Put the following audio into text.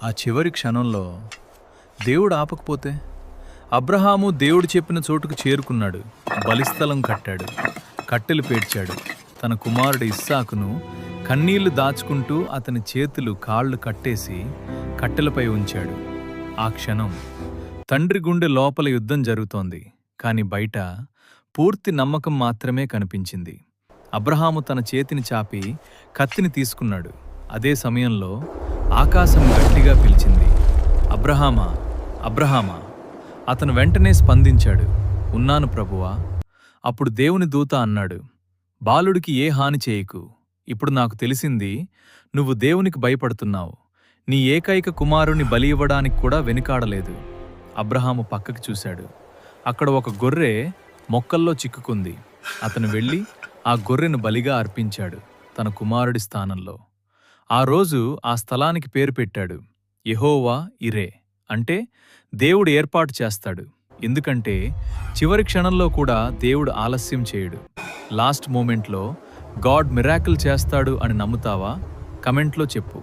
ఆ చివరి క్షణంలో దేవుడు ఆపకపోతే అబ్రహాము దేవుడు చెప్పిన చోటుకు చేరుకున్నాడు. బలిస్థలం కట్టాడు, కట్టెలు పేర్చాడు. తన కుమారుడు ఇస్సాకును కన్నీళ్లు దాచుకుంటూ అతని చేతులు కాళ్ళు కట్టేసి కట్టెలపై ఉంచాడు. ఆ క్షణం తండ్రి గుండె లోపల యుద్ధం జరుగుతోంది, కాని బయట పూర్తి నమ్మకం మాత్రమే కనిపించింది. అబ్రహాము తన చేతిని చాపి కత్తిని తీసుకున్నాడు. అదే సమయంలో ఆకాశం గట్టిగా పిలిచింది, అబ్రహామా, అబ్రహామా. అతను వెంటనే స్పందించాడు, ఉన్నాను ప్రభువా. అప్పుడు దేవుని దూత అన్నాడు, బాలుడికి ఏ హాని చేయకు. ఇప్పుడు నాకు తెలిసింది, నువ్వు దేవునికి భయపడుతున్నావు. నీ ఏకైక కుమారుని బలి ఇవ్వడానికి కూడా వెనుకాడలేదు. అబ్రహాము పక్కకి చూశాడు. అక్కడ ఒక గొర్రె మొక్కల్లో చిక్కుకుంది. అతను వెళ్ళి ఆ గొర్రెను బలిగా అర్పించాడు, తన కుమారుడి స్థానంలో. ఆ రోజు ఆ స్థలానికి పేరు పెట్టాడు, యెహోవా ఇరే, అంటే దేవుడు ఏర్పాటు చేస్తాడు. ఎందుకంటే చివరి క్షణంలో కూడా దేవుడు ఆలస్యం చేయడు. లాస్ట్ మూమెంట్లో గాడ్ మిరాకిల్ చేస్తాడు అని నమ్ముతావా? కమెంట్లో చెప్పు.